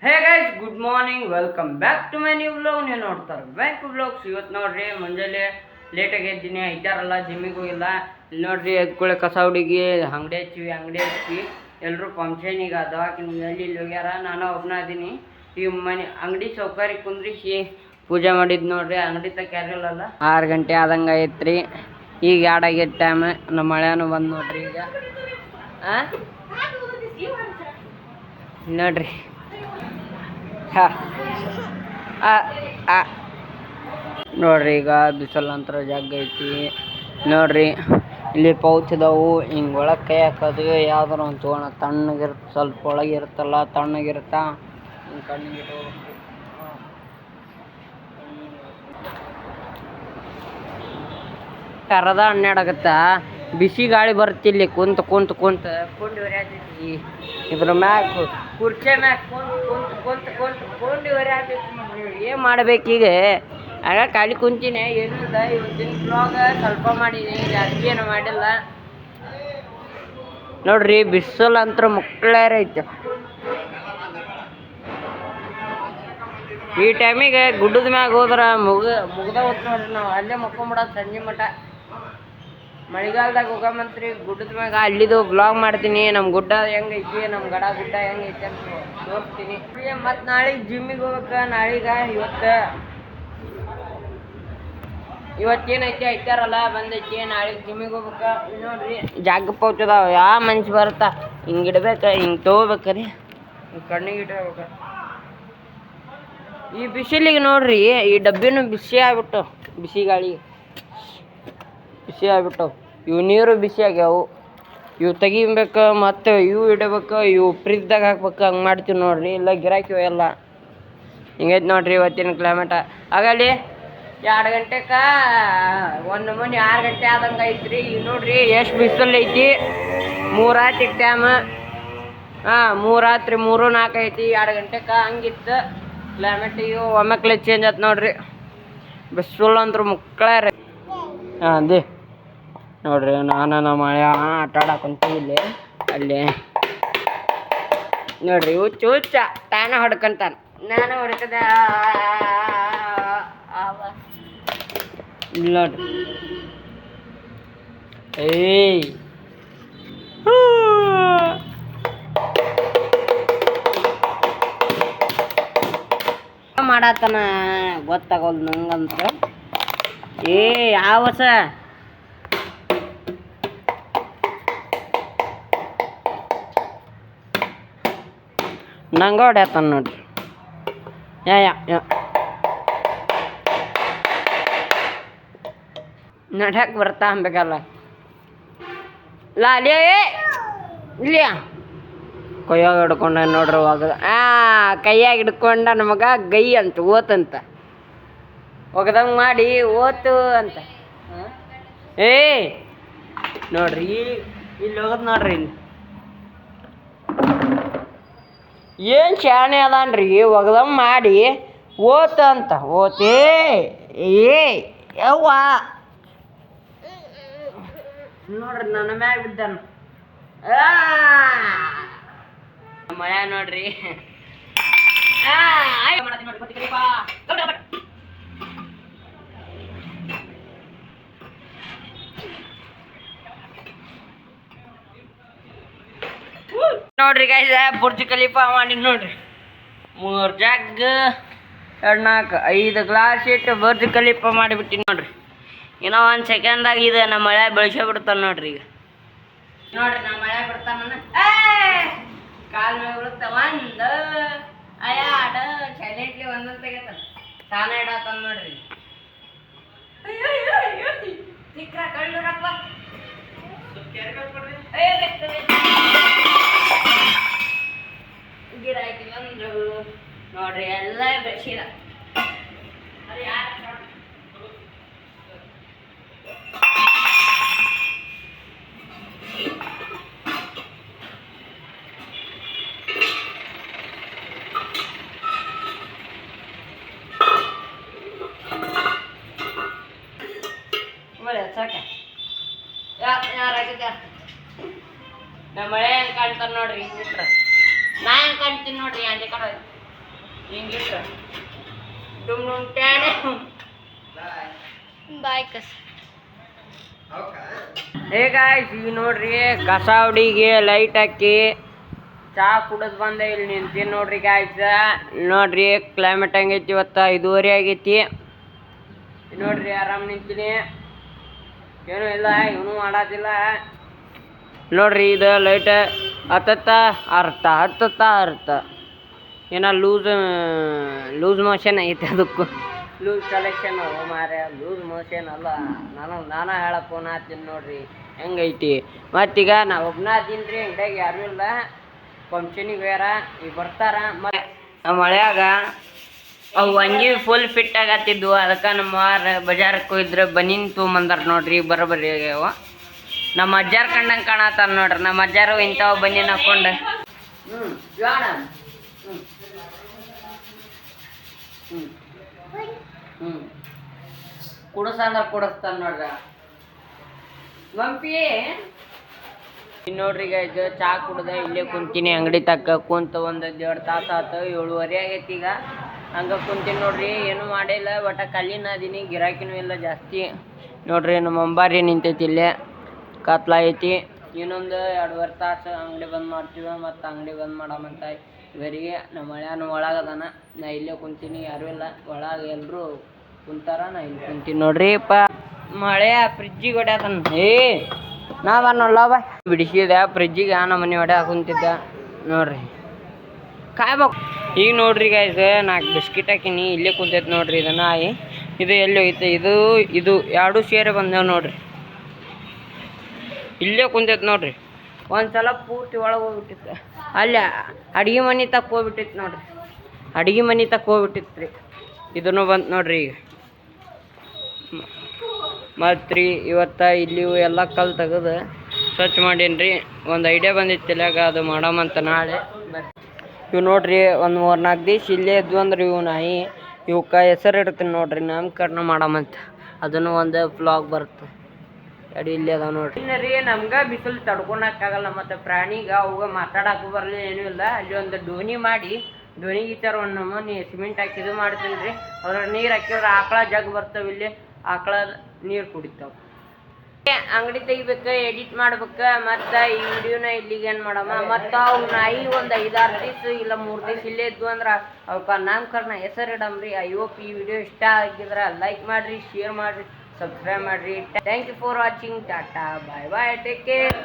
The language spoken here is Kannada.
Hey guys, good morning, welcome back to my new vlog. ನೀವು ನೋಡ್ತಾರೆ ಬ್ಯಾಕ್ ವ್ಲಾಗ್ಸ್. ಇವತ್ತು ನೋಡ್ರಿ ಮುಂಜಾನೆ ಲೇಟಾಗಿ ಎದ್ದೀನಿ, ಐತಾರಲ್ಲ ಜಿಮ್ಮಿಗೆ ಹೋಗಿಲ್ಲ. ಇಲ್ಲಿ ನೋಡ್ರಿ ಎದ್ಕೊಳ್ಳೆ ಕಸ ಹುಡುಗಿ ಅಂಗಡಿ ಹಚ್ಚಿ ಎಲ್ಲರೂ ಫಂಕ್ಷನಿಗೆ ದವಾಖಾನಿಗೆ ಇಲ್ಲಿ ಹೋಗ್ಯಾರ. ನಾನು ಒಬ್ಬನ ಇದ್ದೀನಿ. ಈ ಮನೆ ಅಂಗಡಿ ಸೌಕರ್ಯ ಕುಂದ್ರಿಸಿ ಪೂಜೆ ಮಾಡಿದ್ದು ನೋಡ್ರಿ. ಅಂಗಡಿ ತಕ್ಕ ಯಾರಿಲ್ಲಲ್ಲ. 6 ಗಂಟೆ ಆದಂಗೆ ಐತ್ರಿ. ಈಗ 2 ಆಗೈತೆ ಟೈಮ್. ನಮ್ಮ ಮಳೆನೂ ಬಂದು ನೋಡ್ರಿ. ಈಗ ನೋಡ್ರಿ ನೋಡ್ರಿ, ಈಗ ಬಿಸಿಲು ನಂತರ ಜಗ್ಗ ಐತಿ ನೋಡ್ರಿ. ಇಲ್ಲಿ ಪೌಚ್ ಇದಾವು. ಹಿಂಗೆ ಒಳಗೆ ಕೈ ಹಾಕೋದು ಯಾವ್ದಾರ ಒಂದು ತೊಗೊಳ. ತಣ್ಣಗಿರುತ್ತೆ, ಸ್ವಲ್ಪ ಒಳಗಿರುತ್ತಲ್ಲ ತಣ್ಣಗಿರುತ್ತಾ. ಹಿಂಗೆ ಕಣ್ಣಿಗೆ ಕರದ 12 ಆಗತ್ತಾ. ಬಿಸಿ ಗಾಳಿ ಬರ್ತಿಲ್ಲಿ ಕುಂತ ಕೊಂಡಿ ಹೊರ್ಯಾತೈತಿ. ಇದ್ರ ಮ್ಯಾಗ ಕುರ್ಚೆ ಮ್ಯಾಗ ಕೊಂಡಿ ಹೊರ್ಯಾತೈತಿ ನೋಡ್ರಿ. ಏನು ಮಾಡ್ಬೇಕೀಗ? ಆಗ ಖಾಲಿ ಕುಂತೀನಿ. ಏನಿಲ್ಲ, ಇವತ್ತಿನ ಬ್ಲಾಗ್ ಸ್ವಲ್ಪ ಮಾಡಿದ್ದೀನಿ, ಜಾಸ್ತಿ ಏನು ಮಾಡಿಲ್ಲ ನೋಡ್ರಿ. ಬಿಸಿಲು ಅಂತೂ ಮುಕ್ಳೇರ ಐತೆ. ಈ ಟೈಮಿಗೆ ಗುಡ್ಡದ ಮ್ಯಾಗ ಹೋದ್ರೆ ಮುಗ್ದ ಹೋತ್ ನೋಡ್ರಿ. ನಾವು ಅಲ್ಲೇ ಮಕ್ಕೊಂಬಿಡೋದು ಸಂಜೆ ಮಠ. ಮಳೆಗಾಲದಾಗ ಹೋಗಮಂತ್ರಿ ಗುಡ್ಡದ ಮ್ಯಾಗ. ಅಲ್ಲಿದು ಬ್ಲಾಗ್ ಮಾಡ್ತೀನಿ. ನಮ್ಮ ಗುಡ್ಡ ಹೆಂಗೈತಿ, ನಮ್ಮ ಗುಡ್ಡ ಹೆಂಗೈತಿ ಅಂತ ತೋರಿಸ್ತೀನಿ. ಮತ್ತು ನಾಳೆಗೆ ಜಿಮ್ಮಿಗೆ ಹೋಗ್ಬೇಕು. ಇವತ್ತೇನೈತಿ ಐತಾರಲ್ಲ ಬಂದೈತಿ. ನಾಳೆಗೆ ಜಿಮ್ಮಿಗೆ ಹೋಗ್ಬೇಕು. ನೋಡ್ರಿ ಜಾಗ ಪೌಚದಾವ. ಯಾವ ಮನ್ಸು ಬರುತ್ತಾ ಹಿಂಗೆ ಇಡ್ಬೇಕು, ಹಿಂಗೆ ತೊಗೋಬೇಕ್ರಿ, ಹಿಂಗೆ ಕಣ್ಣಿಗೆ ಇಟ್ಕೋಬೇಕು. ಈ ಬಿಸಿಲಿಗೆ ನೋಡ್ರಿ, ಈ ಡಬ್ಬಿನೂ ಬಿಸಿ ಆಗ್ಬಿಟ್ಟು, ಬಿಸಿ ಗಾಳಿ ಬಿಸಿ ಆಗ್ಬಿಟ್ಟು. ಇವು ನೀರು ಬಿಸಿ ಆಗ್ಯಾವು. ಇವು ತೆಗಿಬೇಕು, ಮತ್ತು ಇವು ಇಡಬೇಕು, ಇವು ಫ್ರಿಜ್ದಾಗ ಹಾಕ್ಬೇಕು. ಹಂಗೆ ಮಾಡ್ತೀವಿ ನೋಡ್ರಿ. ಇಲ್ಲ ಗಿರಾಕಿ ಎಲ್ಲ ಹಿಂಗೈತೆ ನೋಡ್ರಿ ಇವತ್ತಿನ ಕ್ಲೈಮೇಟ. ಆಗಲಿ 2 ಗಂಟೆಗೆ ಒಂದು ಮನೆ 6 ಗಂಟೆ ಆದಂಗೆ ಐತ್ರಿ. ಈಗ ನೋಡ್ರಿ ಎಷ್ಟು ಬಿಸಿಲು ಐತಿ. 3 ಆಯ್ತು ಟೈಮ್. 3 ರಾತ್ರಿ 3-4 ಐತಿ. 2 ಗಂಟೆಗೆ ಹಂಗಿತ್ತು ಕ್ಲೈಮೇಟ್. ಈಗ ಒಮ್ಮೆಕ್ಲೆ ಚೇಂಜ್ ಆಯ್ತು ನೋಡ್ರಿ. ಬಿಸಿಲು ಅಂದ್ರು ಮುಕ್ಕಳಾರ. ಅದೇ ನೋಡ್ರಿ, ನಾನು ನಮ್ಮ ಮಳೆ ಆಟ ಆಡಕ್ಕಂತೀವಿ ಇಲ್ಲಿ. ಅಲ್ಲಿ ನೋಡ್ರಿ ಹುಚ್ಚ ತಾನ ಹೊಡ್ಕೊಂತಾನೆ. ನಾನು ಹೊಡ್ಕದ ನೋಡ್ರಿ. ಏಯ್ ಮಾಡತ್ತನ ಗೊತ್ತಾಗೋದು ನಂಗಂತ. ಯಾವಸ ನಂಗೆ ಹೊಡ್ಯಾತಾನ ನೋಡ್ರಿ. ನಡ್ಯಾಕೆ ಬರ್ತಾ ಅನ್ಬೇಕಲ್ಲ. ಅಲ್ಲೇ ಇಲ್ಲಿಯ ಕೈಯಾಗ ಹಿಡ್ಕೊಂಡ ನೋಡ್ರಿ. ಹೋಗ ಕೈಯಾಗ ಹಿಡ್ಕೊಂಡ ನಮಗ ಗೈ ಅಂತ ಓತಂತ ಒಗದಂಗೆ ಮಾಡಿ ಓತು ಅಂತ. ನೋಡ್ರಿ ಇಲ್ಲಿ ಹೋಗೋದು ನೋಡ್ರಿ. ಇಲ್ಲಿ ಏನು ಶಾಣೆ ಅದಾನ್ರಿ. ಒಗದಂಗೆ ಮಾಡಿ ಓತ ಅಂತ ಓತೇ. ಯವ್ವ ನೋಡ್ರಿ ನನ್ನ ಮ್ಯಾಗ ಬಿದ್ದಾನ. ಮಳೆ ನೋಡ್ರಿ. ನೋಡ್ರಿ ಗೈಸ್, ಬುರ್ಜ್ ಖಲೀಫಾ ಮಾಡಿ ನೋಡ್ರಿ. 3 ಜಗ್ 2-4 5 ಗ್ಲಾಸ್ ಇಟ್ಟು ಬುರ್ಜ್ ಖಲೀಫಾ ಮಾಡಿಬಿಟ್ಟಿನಿ ನೋಡ್ರಿ. ಇನ್ನೂ 1 ಸೆಕೆಂಡ್ದಾಗ ಇದು ನಮ್ಮ ಮಳೆ ಬೆಳೆಸೇ ಬಿಡ್ತಾನೆ ನೋಡ್ರಿ. ಈಗ ನೋಡ್ರಿ ನಮ್ಮ ಮಳೆ ಬಿಡ್ತಾನ. ಕಾಲ್ ಮೇಲೆ ಬಿಡುತ್ತ. 1 2 ಸೈಲೆಂಟ್ಲಿ ಒಂದೊಂದು ತೆಗಿತಾನ. ತಾನ ಇಡತ್ತಾನ ನೋಡ್ರಿ. ಚಿಕ್ಕ ಕಳ್ಳರಪ್ಪ ಗಿರಾಕಿ ಬಂದ್ರು ನೋಡ್ರಿ. ಎಲ್ಲ ಬೆಳೆಸಿದ. ಸಾಕ ಯಾರಾಗಿದ್ದ ನಮ್ಮ ಮಳೆ ಹೆಂಗೆ ಕಾಣ್ತಾನೆ ನೋಡ್ರಿ. ಹಿಂಗಿಟ್ರ ನಾ ಹೆಂಗೆ ಕಾಣ್ತೀನಿ ನೋಡ್ರಿ. ಅಂಜೆ ಕಡೆ ಹಿಂಗಿಟ್ಟ ಡುಮ್ ಡುಮ್ ಟ್ಯಾಣೆ ಬಾಯ್ ಕಸ ಗಾಯ್ಸ್ ಈಗ ನೋಡ್ರಿ ಕಸ ಹುಡಿಗೆ ಲೈಟ್ ಹಾಕಿ ಚಾ ಕುಡಿದ್ ಬಂದೆ ಇಲ್ಲಿ ನಿಂತೀನಿ ನೋಡ್ರಿ ಗಾಯ್ಸ್. ನೋಡ್ರಿ ಕ್ಲೈಮೇಟ್ ಹಂಗೈತಿ ಇವತ್ತು 5:30 ಆಗೈತಿ. ನೋಡ್ರಿ ಆರಾಮ್ ನಿಂತೀನಿ, ಏನೂ ಇಲ್ಲ, ಏನೂ ಮಾಡಾತಿಲ್ಲ. ನೋಡ್ರಿ ಇದು ಲೈಟ್ ಹತ್ತತ್ತ ಅರ್ಥ ಏನೋ ಲೂಸ್ ಮೋಷನ್ ಐತೆ ಅದಕ್ಕೂ. ಲೂಸ್ ಕಲೆಕ್ಷನ್ ಮಾರ್ಯ, ಲೂಸ್ ಮೋಷನ್ ಅಲ್ಲ, ನಾನು ಹೇಳಕ್ ಫೋನ್ ಹಾಕ್ತೀನಿ ನೋಡ್ರಿ ಹೆಂಗೈತಿ. ಮತ್ತೀಗ ನಾ ಒಬ್ಬನ ಆತೀನಿ ರೀ, ಅಂಗಡಿಯಾಗ ಯಾರೂ ಇಲ್ಲ, ಫಂಕ್ಷನಿಗೆ ಬೇರೆ ಈಗ ಬರ್ತಾರ. ಮಳೆಯಾಗ ಅವು ಅಂಗಿ ಫುಲ್ ಫಿಟ್ ಆಗತ್ತಿದ್ವು, ಅದಕ್ಕೆ ನಮ್ಮ ಬಜಾರಕ್ಕೆ ಹೋಗಿದ್ರೆ ಬನೀನ್ ತೊಗೊಂಬಂದಾರ ನೋಡ್ರಿ. ಬರೋಬ್ಬರಿ ಆಗ್ಯಾವ. ನಮ್ಮ ಅಜ್ಜಾರ್ ಕಂಡಂಗೆ ಕಾಣತ್ತಾರ ನೋಡ್ರಿ. ನಮ್ಮ ಅಜ್ಜಾರು ಇಂಥವು ಬನೀನ್ ಹಾಕೊಂಡು ಕುಡಸಂದ್ರ ಕುಡಿಸ್ತಾನ ನೋಡ್ರಿ ಮಂಪಿ. ನೋಡ್ರಿ ಈಗ ಇದು ಚಾ ಕುಡ್ದ ಇಲ್ಲೇ ಕುಂತೀನಿ ಅಂಗಡಿ ತಕ್ಕ ಕುಂತ ಒಂದು 1.5 ತಾಸು ಆತು. 7:30 ಆಗೈತಿ ಈಗ. ಹಂಗೆ ಕುಂತೀನಿ ನೋಡ್ರಿ, ಏನೂ ಮಾಡಿಲ್ಲ, ಒಟ್ಟ ಕಲ್ಲಿನ ಅದೀನಿ, ಗಿರಾಕಿನೂ ಇಲ್ಲ ಜಾಸ್ತಿ. ನೋಡ್ರಿ ನಮ್ಮ ಅಂಬಾರಿ ನಿಂತೈತಿ ಇಲ್ಲೇ, ಕತ್ಲ ಐತಿ. ಇನ್ನೊಂದು 2.5 ತಾಸು ಅಂಗಡಿ ಬಂದ್ ಮಾಡ್ತೀವಿ, ಮತ್ತು ಅಂಗಡಿ ಬಂದ್ ಮಾಡಮಂತ ಇವರಿಗೆ. ನಮ್ಮ ಮಳ್ಯಾನು ಒಳಗದಾನ, ನಾ ಇಲ್ಲೇ ಕುಂತೀನಿ, ಯಾರೂ ಇಲ್ಲ ಒಳಗೆ, ಎಲ್ಲರೂ ಕುಂತಾರ, ನಾ ಇಲ್ಲಿ ಕುಂತೀನಿ ನೋಡ್ರಿ. ಮಳೆ ಫ್ರಿಜ್ಜಿಗೆ ಹೊಡ್ಯಾತನ. ನಾ ಬನ್ನಲ್ಲ ಬಾ ಬಿಡಿಸಿದೆ ಫ್ರಿಜ್ಜಿಗೆ, ನಮ್ಮ ಮನೆ ಹೊಡೆ ಕುಂತಿದ್ದ ನೋಡ್ರಿ. ಕಾಯ್ಬೇಕು ಈಗ ನೋಡ್ರಿ ಗಾಯ್ಸ್, 4 ಬಿಸ್ಕಿಟ್ ಹಾಕಿನಿ, ಇಲ್ಲೇ ಕುಂತೈತಿ ನೋಡ್ರಿ. ಇದು ನಾಯಿ, ಇದು ಎಲ್ಲಿ ಹೋಯ್ತು, ಇದು 2 ಸೇರೆ ಬಂದೇವು ನೋಡ್ರಿ. ಇಲ್ಲೇ ಕುಂತೈತಿ ನೋಡ್ರಿ. ಒಂದ್ಸಲ ಪೂರ್ತಿ ಒಳಗೆ ಹೋಗ್ಬಿಟ್ಟಿತ್ತು, ಅಲ್ಲಿ ಅಡ್ಗೆ ಮನೆ ತಕ್ಕ ಹೋಗ್ಬಿಟ್ಟಿತ್ತು ನೋಡ್ರಿ. ಅಡ್ಗೆ ಮನೆ ತಕ್ಕ ಹೋಗ್ಬಿಟ್ಟಿತ್ತು ರೀ. ಇದನ್ನು ಬಂತು ನೋಡ್ರಿ ಈಗ. ಮತ್ತು ರೀ ಇವತ್ತು ಇಲ್ಲಿ ಎಲ್ಲ ಕಲ್ಲು ತೆಗೆದು ಸ್ವಚ್ಛ ಮಾಡೀನಿ ರೀ. ಒಂದು ಐಡಿಯಾ ಬಂದಿತ್ತು ತಲೆಯಾಗ, ಅದು ಮಾಡಮಂತ ನಾಳೆ. ಇವು ನೋಡ್ರಿ ಒಂದು 3-4 ದಿವ್ಸ ಇಲ್ಲೇ ಇದ್ವು ಅಂದ್ರೆ ಇವು ನಾಯಿ, ಇವಕ್ಕೆ ಹೆಸರು ಇಡ್ತೀನಿ ನೋಡ್ರಿ, ನಾಮಕರಣ ಮಾಡಮಂತ. ಅದನ್ನು ಒಂದು ವ್ಲಾಗ್ ಬರುತ್ತೆ. ಅಡಿ ಇಲ್ಲೇ ಅದಾವ ನೋಡ್ರಿ. ಇನ್ನು ರೀ ನಮ್ಗೆ ಬಿಸಿಲು ತಡ್ಕೊಳಕ್ಕಾಗಲ್ಲ, ಮತ್ತು ಪ್ರಾಣಿಗೆ ಅವಾಗ ಮಾತಾಡೋಕ್ಕೂ ಬರಲಿ, ಏನೂ ಇಲ್ಲ. ಅಲ್ಲಿ ಒಂದು ಡೋಣಿ ಮಾಡಿ, ಡೋಣಿಗೆ ಈ ಥರ ಒಂದು ನಮೂನಿ ಸಿಮೆಂಟ್ ಹಾಕಿ ಇದು ಮಾಡ್ತೀನಿ ರೀ. ಅದ್ರ ನೀರು ಹಾಕಿದ್ರೆ ಆಕಳ ಜಗ್ ಬರ್ತವೆ, ಇಲ್ಲಿ ಆಕಳ ನೀರು ಕುಡಿತಾವೆ. ಅಂಗಡಿ ತೆಗಿಬೇಕು, ಎಡಿಟ್ ಮಾಡ್ಬೇಕು, ಮತ್ತು ಈ ವಿಡಿಯೋನ ಇಲ್ಲಿಗೆ ಏನು ಮಾಡಮ್ಮ. ಮತ್ತು ಅವು ನಾಯಿ ಒಂದು 5-6 ದಿವ್ಸ ಇಲ್ಲ 3 ದಿವ್ಸ ಇಲ್ಲೇ ಇದ್ವು ಅಂದ್ರೆ ಅವಕ್ಕೆ ನಾಮಕರಣ ಹೆಸರು ಇಡಮ್ರಿ. ಈ ವಿಡಿಯೋ ಇಷ್ಟ ಆಗಿದ್ರೆ ಲೈಕ್ ಮಾಡಿರಿ, ಶೇರ್ ಮಾಡಿರಿ, ಸಬ್ಸ್ಕ್ರೈಬ್ ಮಾಡಿರಿ. Thank you for watching. Tata bye bye, take care.